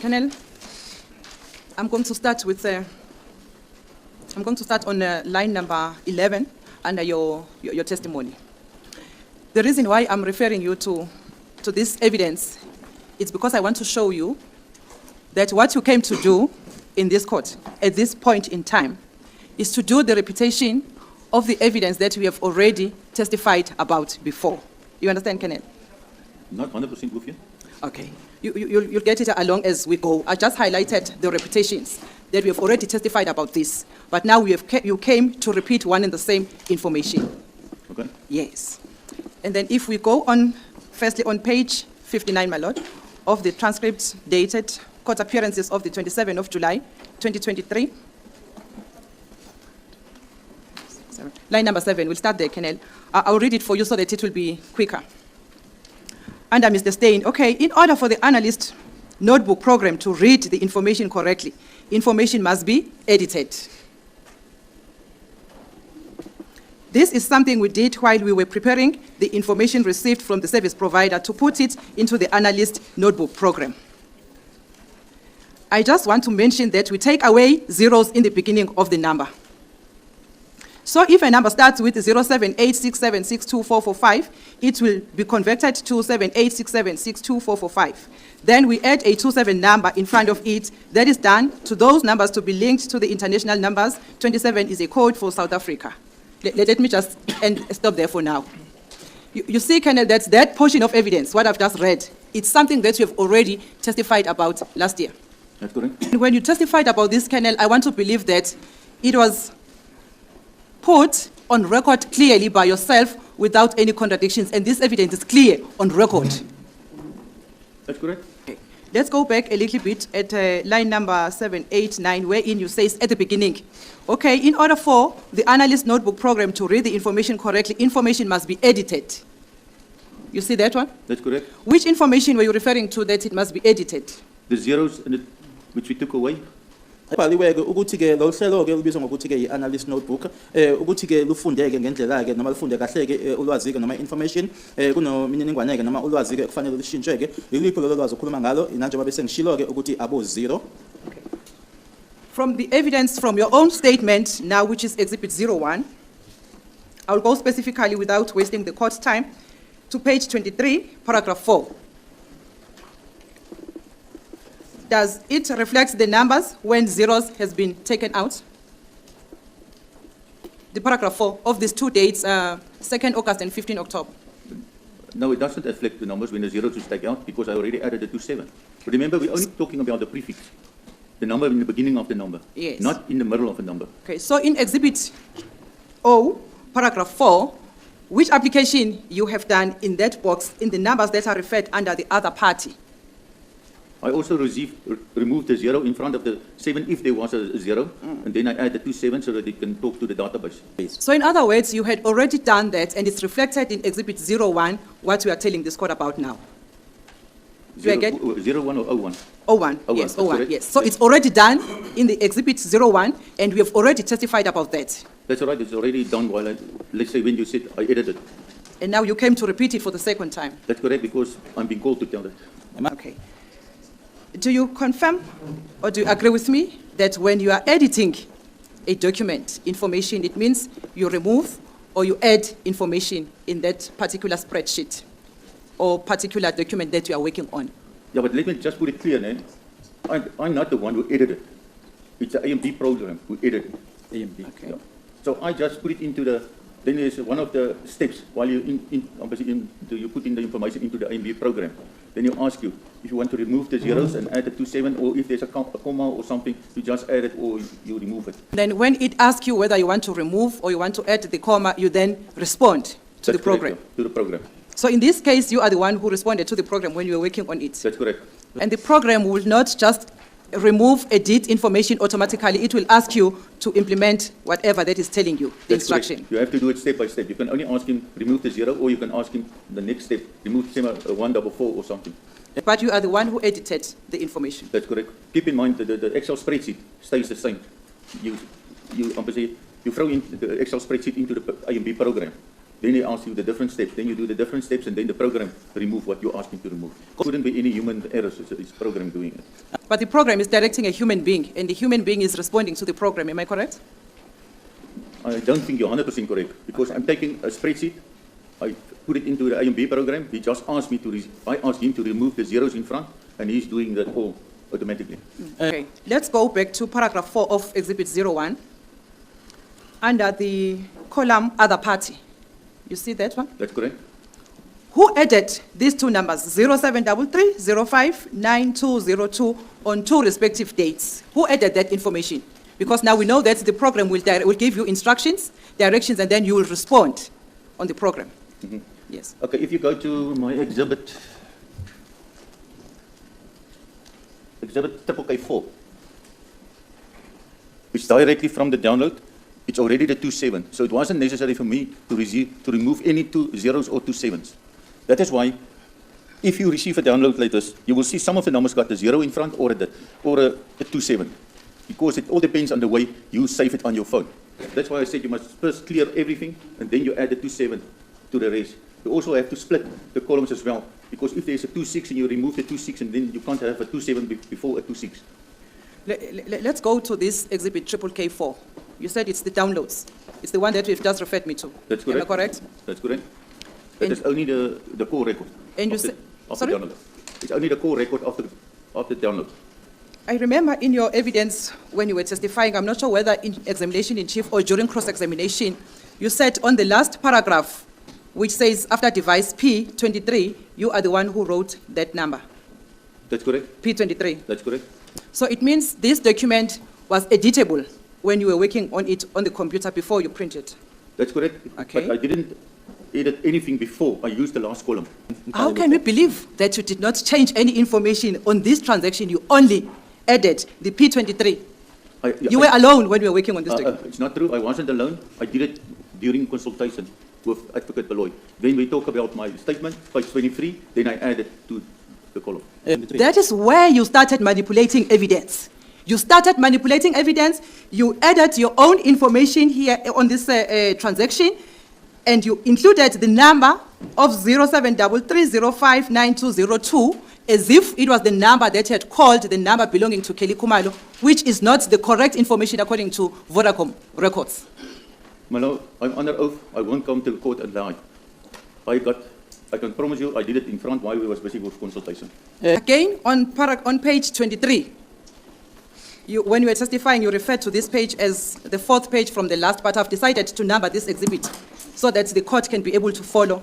Colonel, I'm going to start with on line number 11 under your testimony. The reason why I'm referring you to this evidence is because I want to show you that what you came to do in this court at this point in time is to do the repetition of the evidence that we have already testified about before. You understand, Colonel? Not 100% with you. Okay. You'll get it along as we go. I just highlighted the repetitions that we have already testified about this, but now you came to repeat one and the same information. Okay. Yes. And then if we go on, firstly on page 59, my lord, of the transcript dated court appearances of the 27th of July, 2023. Line number 7, we'll start there, Colonel. I'll read it for you so that it will be quicker. Under Mr. USteyn, okay, in order for the analyst notebook program to read the information correctly, information must be edited. This is something we did while we were preparing the information received from the service provider to put it into the analyst notebook program. I just want to mention that we take away zeros in the beginning of the number. So if a number starts with 07867624445, it will be converted to 7867624445. Then we add a 27 number in front of it. That is done to those numbers to be linked to the international numbers. 27 is a code for South Africa. Let me just stop there for now. You see, Colonel, that's that portion of evidence, what I've just read, it's something that you have already testified about last year. That's correct. And when you testified about this, Colonel, I want to believe that it was put on record clearly by yourself without any contradictions, and this evidence is clear on record. That's correct. Okay. Let's go back a little bit at line number 789, wherein you say at the beginning, okay, in order for the analyst notebook program to read the information correctly, information must be edited. You see that one? That's correct. Which information were you referring to that it must be edited? The zeros in it, which we took away. Ibhaliwe-ke ukuthi ke lo hlelo ke libizwa ngokuthi ke i-analyst notebook ukuthi ke lufundeke ngendlela ke noma lufunde kahle ke ulwazi ke noma information kunomininingwane ke noma ulwazi ke kufanele lishintshwe ke yilipho lo lwazi ukhuluma ngalo inanjengoba bese ngishilo ke ukuthi abo zero. From the evidence from your own statement now, which is exhibit 01, I'll go specifically without wasting the court's time to page 23, paragraph 4. Does it reflect the numbers when zeros has been taken out? The paragraph 4 of these two dates, 2nd August and 15 October. No, it doesn't reflect the numbers when the zeros is taken out because I already added the 27. Remember, we're only talking about the prefix, the number in the beginning of the number, yes, not in the middle of the number. Okay, so in exhibit O, paragraph 4, which application you have done in that box in the numbers that are referred under the other party? I also removed the zero in front of the 7 if there was a zero, and then I added 27 so that it can talk to the database. So in other words, you had already done that, and it's reflected in exhibit 01, what we are telling this court about now. 01 or 01? 01, yes, 01, yes. So it's already done in the exhibit 01, and we have already testified about that. That's right, it's already done while let's say when you said I edited. And now you came to repeat it for the second time. That's correct, because I'm being called to tell that. Okay. Do you confirm or do you agree with me that when you are editing a document, information, it means you remove or you add information in that particular spreadsheet or particular document that you are working on? Yeah, but let me just put it clear, man. I'm not the one who edited. It's the AMB program who edited. AMB. Okay. Yeah. So I just put it into the, then there's one of the steps while you you put in the information into the AMB program. Then you ask you if you want to remove the zeros and add the 27, or if there's a comma or something, you just add it or you remove it. Then when it asks you whether you want to remove or you want to add the comma, you then respond to the program. Correct, yeah, to the program. So in this case, you are the one who responded to the program when you were working on it. That's correct. And the program will not just remove, edit information automatically. It will ask you to implement whatever that is telling you, the instruction. Correct. You have to do it step by step. You can only ask him remove the zero, or you can ask him the next step, remove 144 or something. But you are the one who edited the information. That's correct. Keep in mind that the Excel spreadsheet stays the same. You throw in the Excel spreadsheet into the AMB program. Then they ask you the different steps. Then you do the different steps, and then the program remove what you're asking to remove. Couldn't be any human errors. It's program doing it. But the program is directing a human being, and the human being is responding to the program. Am I correct? I don't think you're 100% correct, because I'm taking a spreadsheet, I put it into the A&B program, he just asked me to, I asked him to remove the zeros in front, and he's doing that all automatically. Okay, let's go back to paragraph 4 of Exhibit 01. Under the column Other Party. You see that one? That's correct? Who added these two numbers, 0733 05 9202, on two respective dates? Who added that information? Because now we know that the program will give you instructions, directions, and then you will respond on the program. Mm-hmm. Yes. Okay, if you go to my exhibit K4, it's directly from the download. It's already the 27, so it wasn't necessary for me to remove any 2 zeros or 2 sevens. That is why, if you receive a download like this, you will see some of the numbers got a 0 in front or a 27, because it all depends on the way you save it on your phone. That's why I said you must first clear everything, and then you add the 27 to the rest. You also have to split the columns as well, because if there's a 26 and you remove the 26, and then you can't have a 27 before a 26. Let's go to this exhibit K4. You said it's the downloads. It's the one that you've just referred me to. That's correct. Am I correct? That's correct. That is only the core record. And you of the said, sorry? download. It's only the core record of the download. I remember in your evidence when you were testifying, I'm not sure whether in examination in chief or during cross-examination, you said on the last paragraph, which says after device P23, you are the one who wrote that number. That's correct. P23. That's correct. So it means this document was editable when you were working on it on the computer before you printed. That's correct. Okay. But I didn't edit anything before. I used the last column. How can we believe that you did not change any information on this transaction? You only added the P23. You were alone when you were working on this document. It's not true. I wasn't alone. I did it during consultation with Advocate Beloy. Then we talk about my statement, page 23, then I added to the column. That is where you started manipulating evidence. You started manipulating evidence, you added your own information here on this transaction, and you included the number of 0733059202 as if it was the number that had called the number belonging to Kelly Kumalo, which is not the correct information according to Vodacom records. My Lord, I'm under oath. I won't come to court and lie. I can promise you I did it in front while we was busy with consultation. Again, on page 23, when you were testifying, you referred to this page as the 4th page from the last, but I've decided to number this exhibit so that the court can be able to follow,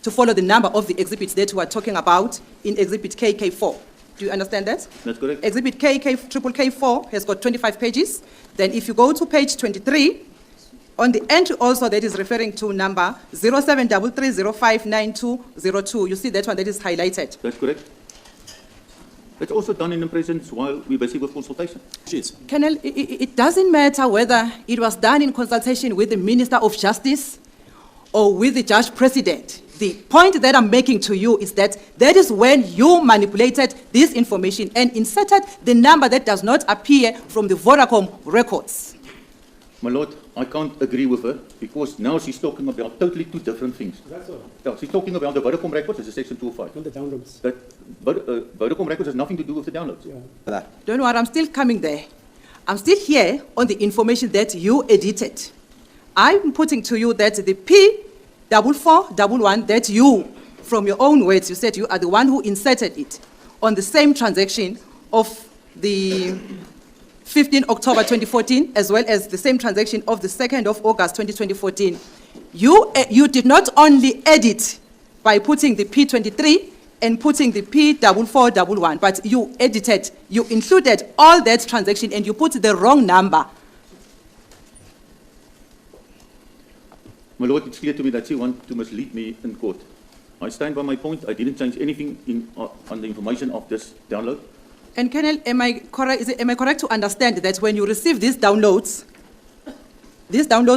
to follow the number of the exhibits that we are talking about in exhibit KK4. Do you understand that? That's correct. Exhibit K4 has got 25 pages. Then if you go to page 23, on the entry also that is referring to number 0733059202, you see that one that is highlighted. That's correct. It's also done in the presence while we're busy with consultation. Jeez. Colonel, it doesn't matter whether it was done in consultation with the Minister of Justice or with the Judge President. The point that I'm making to you is that is when you manipulated this information and inserted the number that does not appear from the Vodacom records. My Lord, I can't agree with her because now she's talking about totally two different things. That's all. Yeah, she's talking about the Vodacom records as a section 205. Not the downloads. That Vodacom records has nothing to do with the downloads. Yeah. Don't worry, I'm still coming there. I'm still here on the information that you edited. I'm putting to you that the P4411 that you, from your own words, you said you are the one who inserted it on the same transaction of the 15 October 2014, as well as the same transaction of the 2nd of August 2014. You did not only edit by putting the P23 and putting the P4411, but you edited, you included all that transaction and you put the wrong number. My Lord, it's clear to me that she wants to mislead me in court. I stand by my point. I didn't change anything on the information of this download. And Colonel, am I correct to understand that when you received these downloads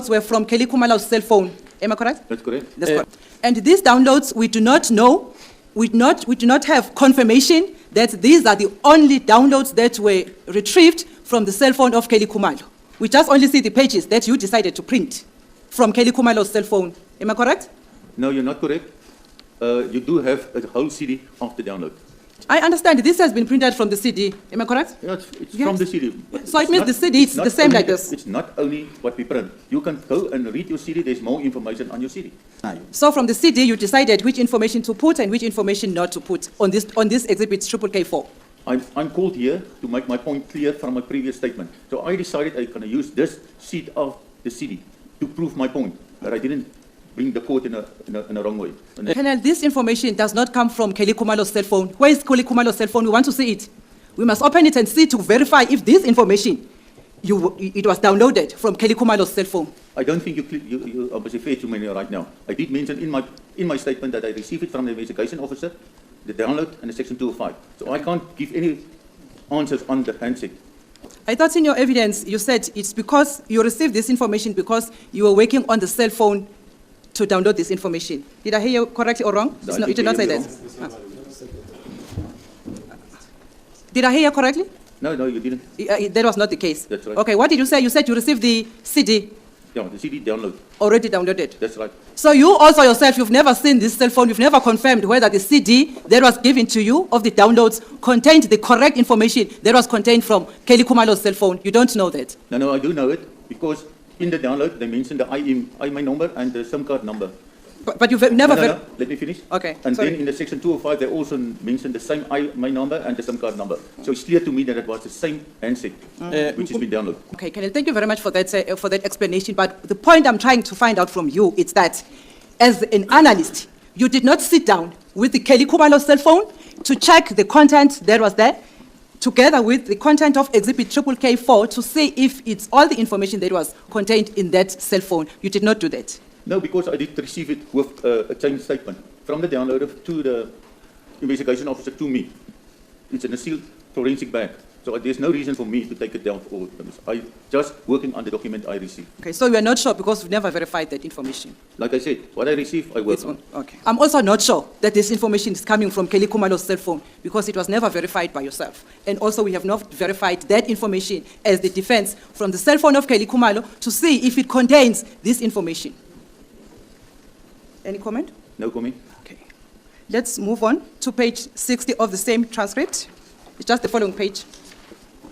were from Kelly Kumalo's cell phone? Am I correct? That's correct. That's correct. And these downloads, we do not know, we do not have confirmation that these are the only downloads that were retrieved from the cell phone of Kelly Kumalo. We just only see the pages that you decided to print from Kelly Kumalo's cell phone. Am I correct? No, you're not correct. You do have a whole CD after download. I understand this has been printed from the CD. Am I correct? Yeah, it's Yes. from the CD. So it It's means not- the CD is not the same only like the- this. It's not only what we print. You can go and read your CD. There's more information on your CD. So from the CD, you decided which information to put and which information not to put on this exhibit K4. I'm called here to make my point clear from my previous statement. So I decided I'm going to use this sheet of the CD to prove my point, that I didn't bring the court in a wrong way. And Colonel, this information does not come from Kelly Kumalo's cell phone. Where is Kelly Kumalo's cell phone? We want to see it. We must open it and see to verify if this information, it was downloaded from Kelly Kumalo's cell phone. I don't think you obviously fair to me right now. I did mention in my statement that I received it from the investigation officer, the download, and the section 205. So I can't give any answers on the handset. I thought in your evidence you said it's because you received this information because you were working on the cell phone to download this information. Did I hear you correctly or wrong? No, It's I not, you think did not say you that. hear me Did I hear you correctly? No, you didn't. That was not the case. That's right. Okay, what did you say? You said you received the CD Yeah, the CD download. already downloaded. That's right. So you also yourself, you've never seen this cell phone, you've never confirmed whether the CD that was given to you of the downloads contained the correct information that was contained from Kelly Kumalo's cell phone. You don't know that. No, I do know it because in the download they mentioned the IMEI number and the SIM card number. But you've never... No, let me finish. Okay, And sorry. then in the section 205 they also mentioned the same IMEI number and the SIM card number. So it's clear to me that it was the same handset which has been downloaded. Okay, Colonel, thank you very much for that explanation. But the point I'm trying to find out from you is that as an analyst, you did not sit down with the Kelly Kumalo cell phone to check the content that was there, together with the content of Exhibit K4 to see if it's all the information that was contained in that cell phone. You did not do that. No, because I did receive it with a changed statement from the downloader to the investigation officer to me. It's in a sealed forensic bag. So there's no reason for me to take it down for all purposes. I just working on the document I received. Okay, so you are not sure because you've never verified that information. Like I said, what I received, I work It's on. okay. I'm also not sure that this information is coming from Kelly Kumalo's cell phone because it was never verified by yourself. And also we have not verified that information as the defense from the cell phone of Kelly Kumalo to see if it contains this information. Any comment? No comment? Okay. Let's move on to page 60 of the same transcript. It's just the following page.